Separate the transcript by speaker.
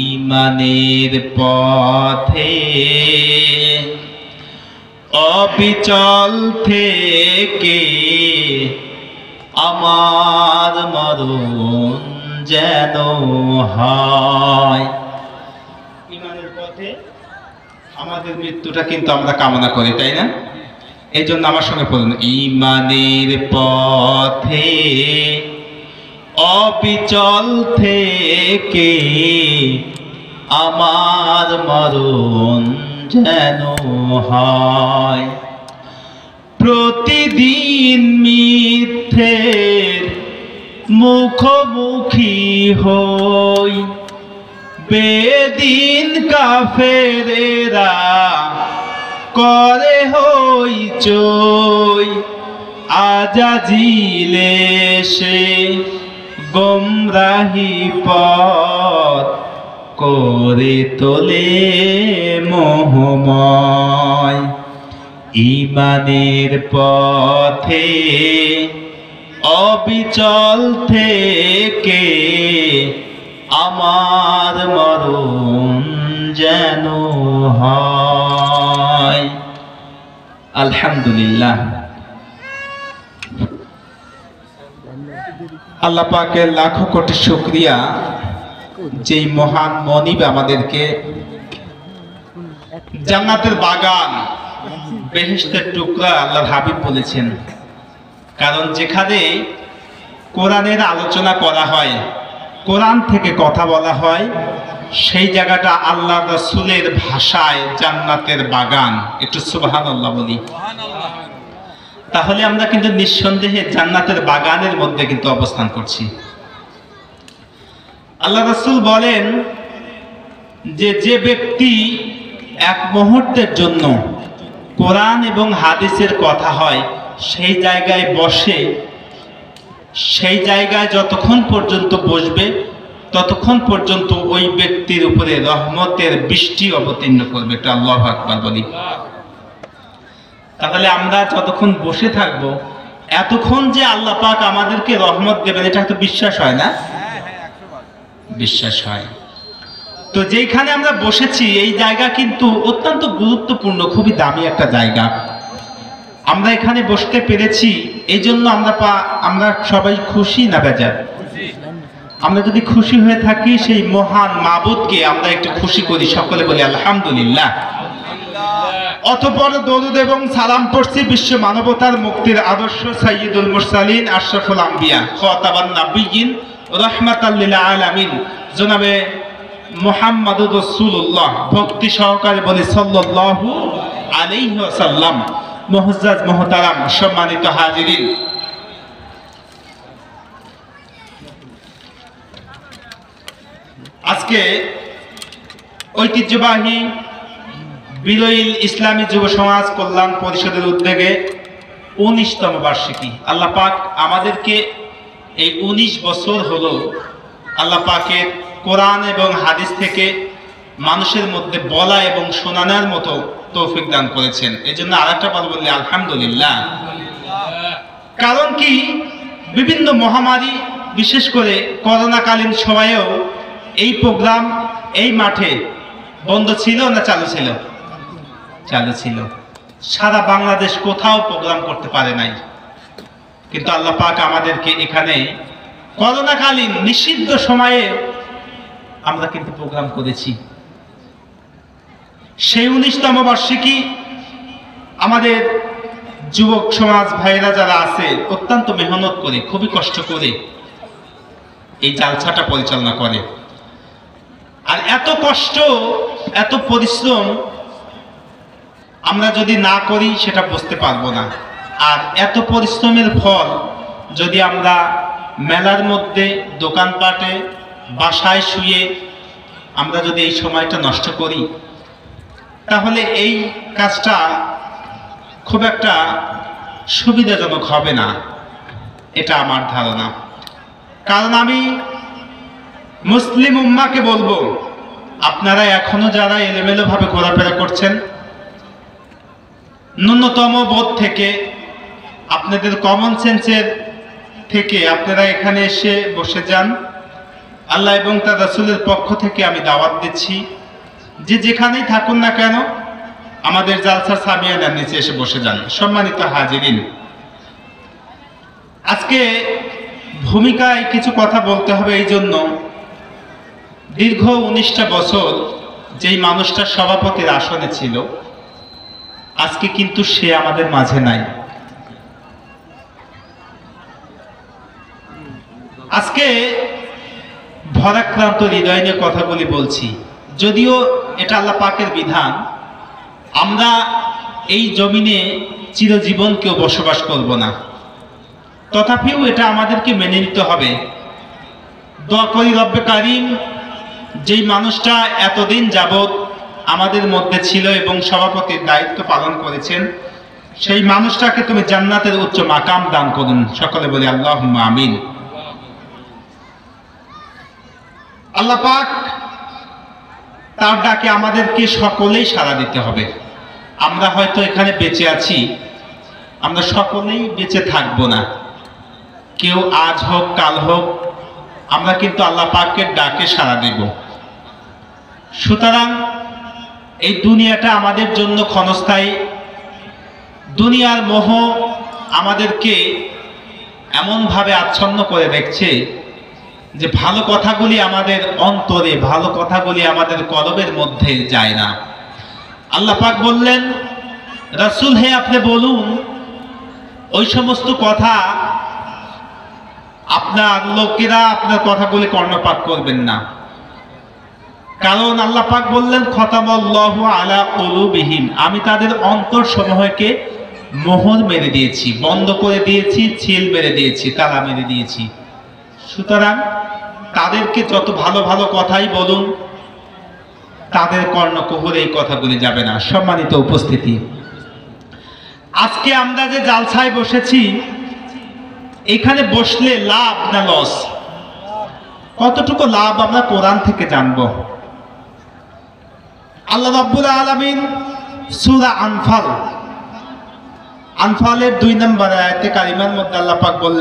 Speaker 1: ঈমানের পথে অবিচল থেকে আমার মরণ যেন হয়। ঈমানের পথে আমাদের মৃত্যুটা কিন্তু আমরা কামনা করি, তাই না? এই জন্য আমার সঙ্গে বলুন, ঈমানের পথে অবিচল থেকে আমার মরণ যেন হয়। প্রতিদিন মিথ্যের মুখোমুখি হই, বেদিন কাফেরেরা করে হইচই, আজাজিলে সে গোমরাহি পথ করে তোলে মোহময়। ঈমানের পথে অবিচল থেকে আমার মরণ যেন হয়। আলহামদুলিল্লাহ, আল্লাহ পাকের লাখো কোটি শুকরিয়া, যেই মহান মনিব আমাদেরকে জান্নাতের বাগান, বেহেশতের টুকরা আল্লাহর হাবিব বলেছেন। কারণ যেখানে কোরআনের আলোচনা করা হয়, কোরআন থেকে কথা বলা হয়, সেই জায়গাটা আল্লাহ রাসূলের ভাষায় জান্নাতের বাগান। একটু সুবহানাল্লাহ বলি। তাহলে আমরা কিন্তু নিঃসন্দেহে জান্নাতের বাগানের মধ্যে কিন্তু অবস্থান করছি। আল্লাহ রাসূল বলেন যে যে ব্যক্তি এক মুহূর্তের জন্য কোরআন এবং হাদিসের কথা হয় সেই জায়গায় বসে, সেই জায়গায় যতক্ষণ পর্যন্ত বসবে ততক্ষণ পর্যন্ত ওই ব্যক্তির উপরে রহমতের বৃষ্টি অবতীর্ণ করবে। এটা আল্লাহু আকবার বলি। তাহলে আমরা যতক্ষণ বসে থাকবো এতক্ষণ যে আল্লাহ পাক আমাদেরকে রহমত দেবেন, এটা তো বিশ্বাস হয় না? বিশ্বাস হয়। তো যেখানে আমরা বসেছি এই জায়গা কিন্তু অত্যন্ত গুরুত্বপূর্ণ, খুবই দামি একটা জায়গা। আমরা এখানে বসতে পেরেছি, এই জন্য আমরা সবাই খুশি না বেজার? আমরা যদি খুশি হয়ে থাকি সেই মহান মাবুদকে আমরা একটু খুশি করি, সকলে বলি আলহামদুলিল্লাহ। অতঃপর দরুদ এবং সালাম পড়ছি বিশ্ব মানবতার মুক্তির আদর্শ সাইয়্যিদুল মুরসালিন আশরাফুল আম্বিয়া খাতাবান নাবিয়্যিন রাহমাতাল লিল আলামিন জনাবে মুহাম্মাদুর রাসূলুল্লাহ। ভক্তি সহকারে বলি সাল্লাল্লাহু আলাইহি ওয়াসাল্লাম। মুআজ্জাজ মুহতারাম সম্মানিত হাজিরিন, আজকে ঐতিহ্যবাহী বিলইল ইসলামী যুব সমাজ কল্যাণ পরিষদের উদ্যোগে 19তম বার্ষিকী। আল্লাহ পাক আমাদেরকে এই 19 বছর হলো আল্লাহ পাকের কোরআন এবং হাদিস থেকে মানুষের মধ্যে বলা এবং শোনানোর মতো তৌফিক দান করেছেন। এই জন্য আরেকটা কথা বললে আলহামদুলিল্লাহ। কারণ কি, বিভিন্ন মহামারী, বিশেষ করে করোনাকালীন সময়েও এই প্রোগ্রাম এই মাঠে বন্ধ ছিল না চালু ছিল? চালু ছিল। সারা বাংলাদেশ কোথাও প্রোগ্রাম করতে পারে নাই, কিন্তু আল্লাহ পাক আমাদেরকে এখানে করোনাকালীন নিষিদ্ধ সময়ে আমরা কিন্তু প্রোগ্রাম করেছি। সেই 19তম বার্ষিকী আমাদের যুবক সমাজ ভাইরা যারা আছে অত্যন্ত মেহনত করে, খুবই কষ্ট করে এই জালসাটা পরিচালনা করে। আর এত কষ্ট, এত পরিশ্রম আমরা যদি না করি সেটা বুঝতে পারবো না। আর এত পরিশ্রমের ফল যদি আমরা মেলার মধ্যে, দোকানপাটে, বাসায় শুয়ে আমরা যদি এই সময়টা নষ্ট করি, তাহলে এই কাজটা খুব একটা সুবিধাজনক হবে না, এটা আমার ধারণা। কারণ আমি মুসলিম উম্মাকে বলবো, আপনারা এখনো যারা এলোমেলো ভাবে ঘোরাফেরা করছেন, ন্যূনতম বোধ থেকে, আপনাদের কমন সেন্সের থেকে আপনারা এখানে এসে বসে যান। আল্লাহ এবং তার রাসূলের পক্ষ থেকে আমি দাওয়াত দিচ্ছি, যে যেখানেই থাকুন না কেন আমাদের জালসার সামিয়ানার নিচে এসে বসে যান। সম্মানিত হাজিরিন, আজকে ভূমিকায় কিছু কথা বলতে হবে। এই জন্য দীর্ঘ 19টা বছর যেই মানুষটা সভাপতির আসনে ছিল, আজকে কিন্তু সে আমাদের মাঝে নাই। আজকে ভরাক্রান্ত হৃদয় নিয়ে কথাগুলি বলছি, যদিও এটা আল্লাহ পাকের বিধান। আমরা এই জমিনে চিরজীবন কেউ বসবাস করব না, তথাপিও এটা আমাদেরকে মেনে নিতে হবে। দোয়া করি রব্বে কারিম, যেই মানুষটা এতদিন যাবৎ আমাদের মধ্যে ছিল এবং সভাপতির দায়িত্ব পালন করেছেন, সেই মানুষটাকে তুমি জান্নাতের উচ্চ মাকাম দান করুন। সকলে বলি আল্লাহুম্মা আমিন। আল্লাহ পাক তার ডাকে আমাদেরকে সকলেই সাড়া দিতে হবে। আমরা হয়তো এখানে বেঁচে আছি, আমরা সকলেই বেঁচে থাকবো না। কেউ আজ হোক কাল হোক, আমরা কিন্তু আল্লাহ পাকের ডাকে সাড়া দেব। সুতরাং এই দুনিয়াটা আমাদের জন্য ক্ষণস্থায়ী। দুনিয়ার মোহ আমাদেরকে এমনভাবে আচ্ছন্ন করে দেখছে যে ভালো কথাগুলি আমাদের অন্তরে, ভালো কথাগুলি আমাদের কলবের মধ্যে যায় না। আল্লাহ পাক বললেন, রাসূল হে আপনি বলুন ওই সমস্ত কথা আপনার লোকেরা আপনার কথাগুলি কর্ণপাত করবেন না। কারণ আল্লাহ পাক বললেন, খতামাল্লাহু আলা কুলুবিহিম, আমি তাদের অন্তর সমূহকে মোহর মেরে দিয়েছি, বন্ধ করে দিয়েছি, ছিল মেরে দিয়েছি, তালা মেরে দিয়েছি। সুতরাং তাদেরকে যত ভালো ভালো কথাই বলুন, তাদের কর্ণকুহরে এই কথাগুলি যাবে না। সম্মানিত উপস্থিতি, আজকে আমরা যে জালসায় বসেছি, এখানে বসলে লাভ না লস? কতটুকু লাভ আমরা কোরআন থেকে জানব। আল্লাহ রাব্বুল আলামিন সূরা আনফালের 2 নম্বর আয়াতে কারিমার মধ্যে আল্লাহ পাক বললেন,